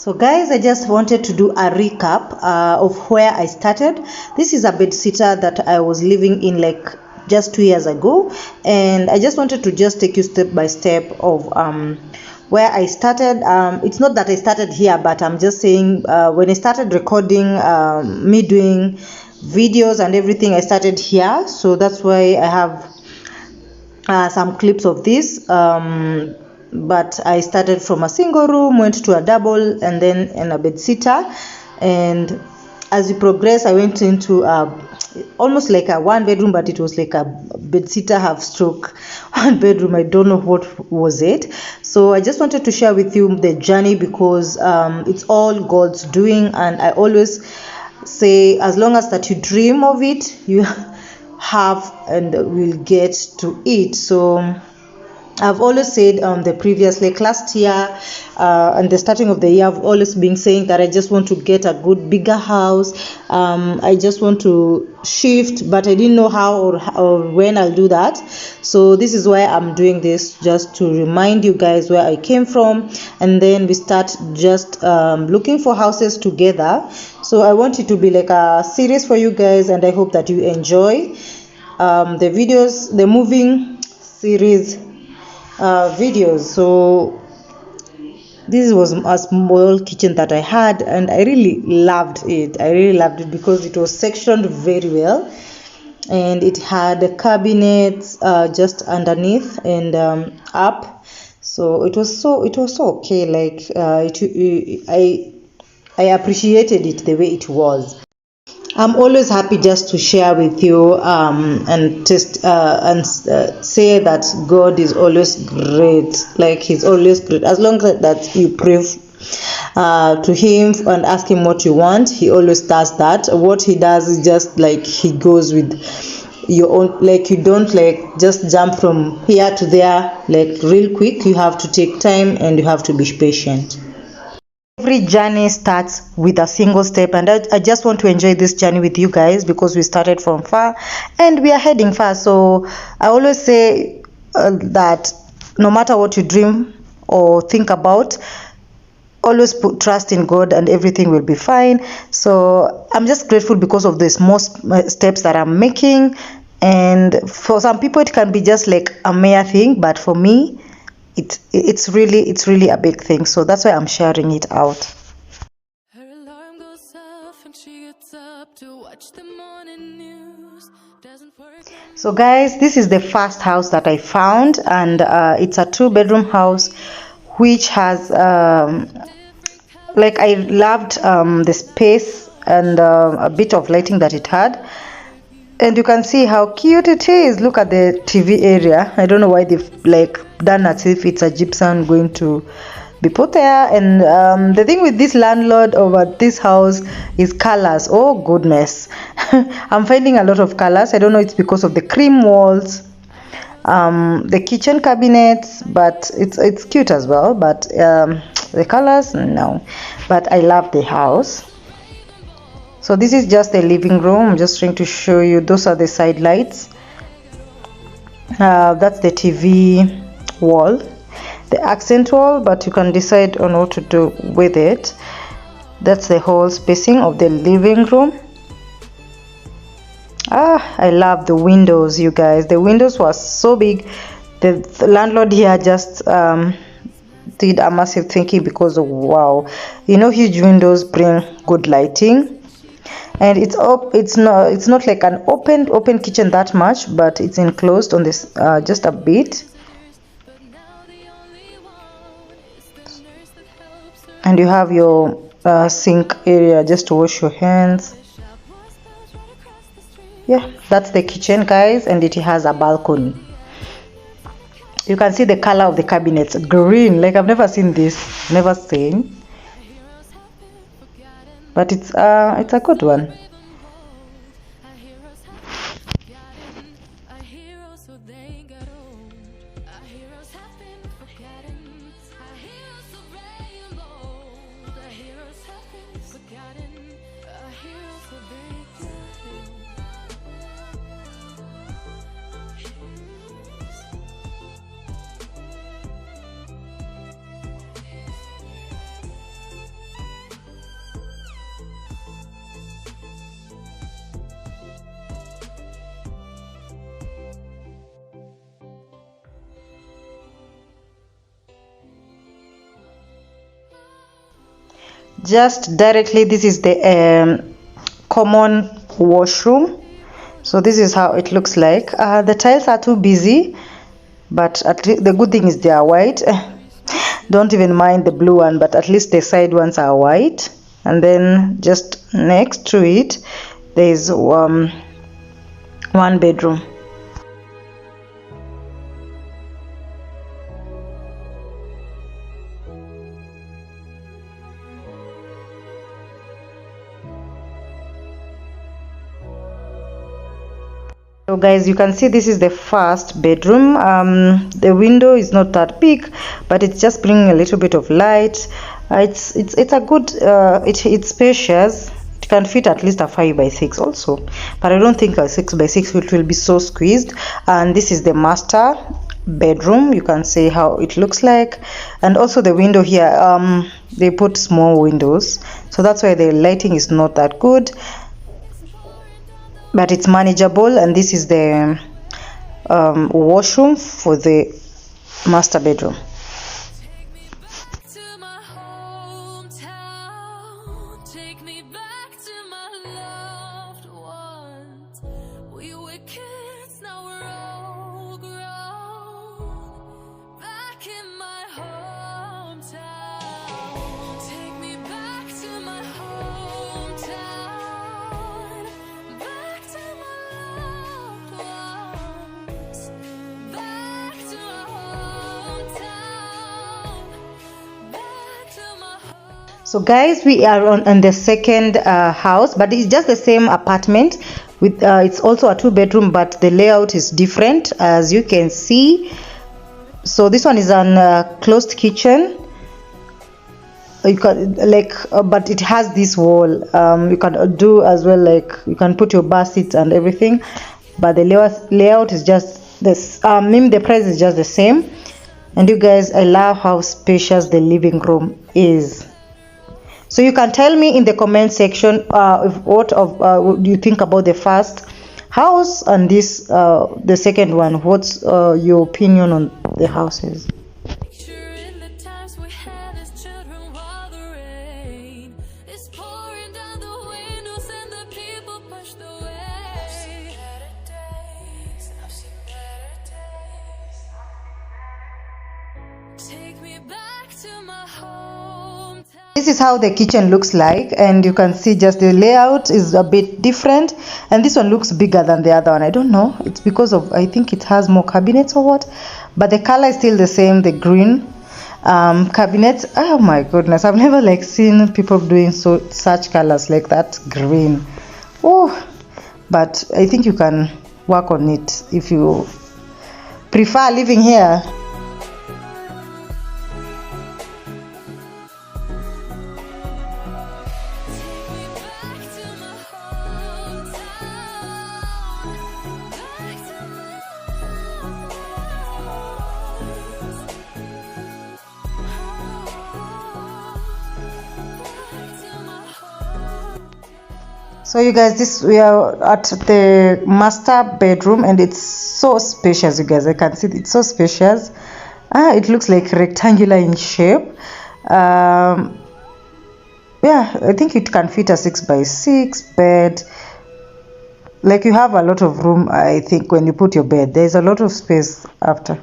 So guys, I just wanted to do a recap of where I started. This is a bedsitter that I was living in like just 2 years ago, and I just wanted to just take you step by step of where I started. It's not that I started here, but I'm just saying when I started recording me doing videos and everything, I started here. So that's why I have some clips of this. But I started from a single room, went to a double, and then in a bedsitter. And as we progressed, I went into almost like a one bedroom, but it was like a bedsitter half stroke one bedroom. I don't know what was it. So I just wanted to share with you the journey because it's all God's doing, and I always say as long as that you dream of it, you have and will get to it. So I've always said the previous, like last year and the starting of the year, I've always been saying that I just want to get a good bigger house. I just want to shift, but I didn't know how or when I'll do that. So this is why I'm doing this, just to remind you guys where I came from, and then we start just looking for houses together. So I want it to be like a series for you guys, and I hope that you enjoy the videos, the moving series videos. So this was a small kitchen that I had, and I really loved it. Because it was sectioned very well, and it had cabinets just underneath and up. So it was so okay. Like I appreciated it the way it was. I'm always happy just to share with you and just say that God is always great. Like He's always great. As long as that you pray to Him and ask Him what you want, He always does that. What He does is just like He goes with your own. Like you don't like just jump from here to there like real quick. You have to take time and you have to be patient. Every journey starts with a single step, and I just want to enjoy this journey with you guys because we started from far and we are heading far. So I always say that no matter what you dream or think about, always put trust in God and everything will be fine. So I'm just grateful because of the small steps that I'm making, and for some people it can be just like a mere thing, but for me it's really a big thing. So that's why I'm sharing it out. Her alarm goes off and she gets up to watch the morning news. Doesn't work. So guys, this is the first house that I found, and it's a 2-bedroom house which has like I loved the space and a bit of lighting that it had. And you can see how cute it is. Look at the TV area. I don't know why they've like done as if it's a gypsum going to be put there. And the thing with this landlord over this house is colors. Oh goodness. I'm finding a lot of colors. I don't know, it's because of the cream walls, the kitchen cabinets, but it's cute as well. But the colors, no. But I love the house. So this is just the living room. I'm just trying to show you. Those are the side lights. That's the TV wall, the accent wall, but you can decide on what to do with it. That's the whole spacing of the living room. I love the windows, you guys. The windows were so big. The landlord here just did a massive thinking because of, wow, you know, huge windows bring good lighting. And it's not like an open kitchen that much, but it's enclosed on this just a bit. And you have your sink area just to wash your hands. Yeah, that's the kitchen, guys, and it has a balcony. You can see the color of the cabinets, green. Like I've never seen this, never seen. But it's a good one. just directly, this is the common washroom. So this is how it looks like. The tiles are too busy, but at least the good thing is they are white. Don't even mind the blue one, but at least the side ones are white. And then just next to it there is one bedroom. So guys, you can see this is the first bedroom. The window is not that big, but it's just bringing a little bit of light. It's a good it's spacious. It can fit at least a 5x6 also, but I don't think a 6x6 it will be so squeezed. And this is the master bedroom. You can see how it looks like. And also the window here, they put small windows, so that's why the lighting is not that good, but it's manageable. And this is the washroom for the master bedroom. So guys, we are on the second house, but it's just the same apartment with it's also a 2-bedroom, but the layout is different, as you can see. So this one is an closed kitchen. You can but it has this wall. You can do as well, like you can put your bar seats and everything, but the layout is just this. The price is just the same. And you guys, I love how spacious the living room is. So you can tell me in the comment section what do you think about the first house and this the second one. What's your opinion on the houses? This is how the kitchen looks like, and you can see just the layout is a bit different, and this one looks bigger than the other one. I don't know, it's because of, I think it has more cabinets or what, but the color is still the same, the green cabinets. Oh my goodness, I've never seen people doing such colors like that, green. Oh, but I think you can work on it if you prefer living here. So you guys, we are at the master bedroom, and it's so spacious. You guys, I can see it's so spacious. It looks like rectangular in shape. Yeah, I think it can fit a 6x6 bed. Like, you have a lot of room. I think when you put your bed, there's a lot of space after.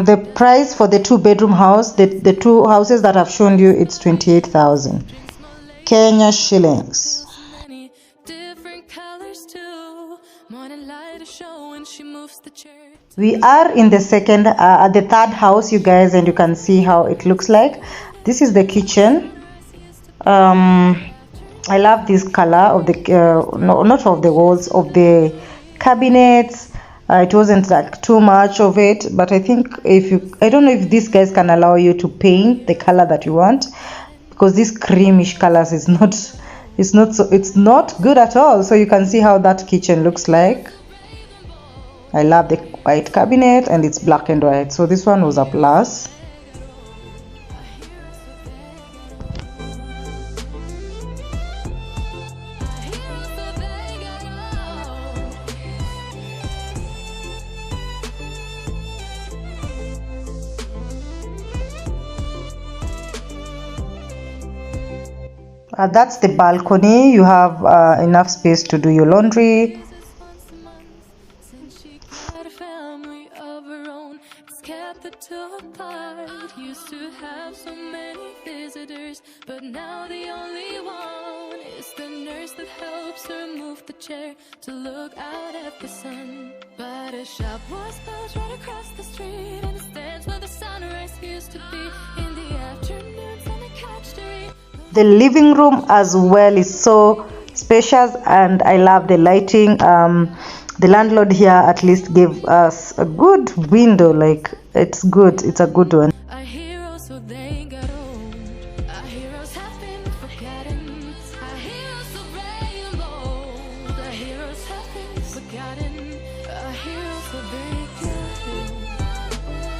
The price for the 2-bedroom house, the two houses that I've shown you, it's 28,000 Kenya shillings. We are in the third house, you guys, and you can see how it looks like. This is the kitchen. I love this color of the not of the walls, of the cabinets. It wasn't like too much of it, but I think I don't know if these guys can allow you to paint the color that you want, because this creamish colors is it's not good at all. So you can see how that kitchen looks like. I love the white cabinet, and it's black and white, so this one was a plus. That's the balcony. You have enough space to do your laundry. Since she got a family of her own, it's kept the two apart. Used to have so many visitors, but now the only one is the nurse that helps her move the chair to look out at the sun. But a shop was built right across the street, and it stands where the sunrise used to be. In the afternoons on the couch to read. The living room as well is so spacious, and I love the lighting. The landlord here at least gave us a good window, like it's good, it's a good one. A hero, so they got old. A heroes have been forgotten. A hero so brave and bold. A heroes have been forgotten. A hero so they got old.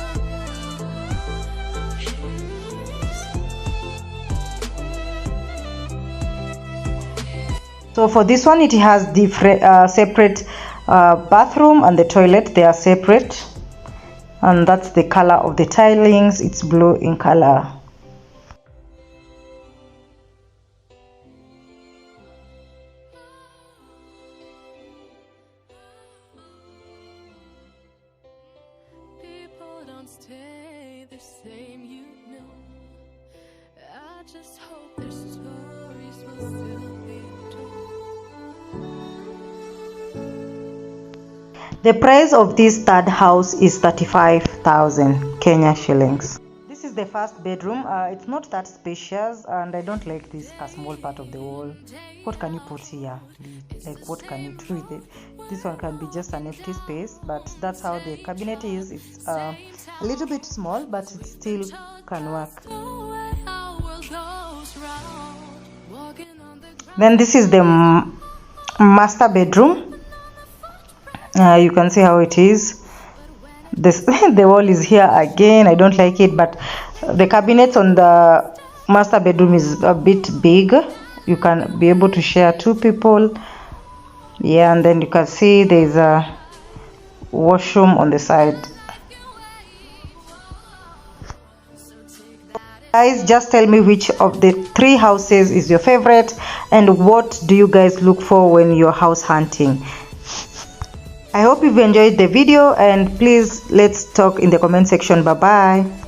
So for this one, it has different separate bathroom, and the toilet, they are separate, and that's the color of the tilings. It's blue in color. People don't stay the same, you know. I just hope their stories will still be told. The price of this third house is 35,000 Kenya shillings. This is the first bedroom. It's not that spacious, and I don't like this a small part of the wall. What can you put here? Like, what can you do with it? This one can be just an empty space, but that's how the cabinet is. It's a little bit small, but it still can work. Then this is the master bedroom. You can see how it is. This the wall is here again. I don't like it, but the cabinets on the master bedroom is a bit big. You can be able to share 2 people. Yeah, and then you can see there's a washroom on the side. Guys, just tell me which of the 3 houses is your favorite, and what do you guys look for when you're house hunting. I hope you've enjoyed the video, and please let's talk in the comment section. Bye bye.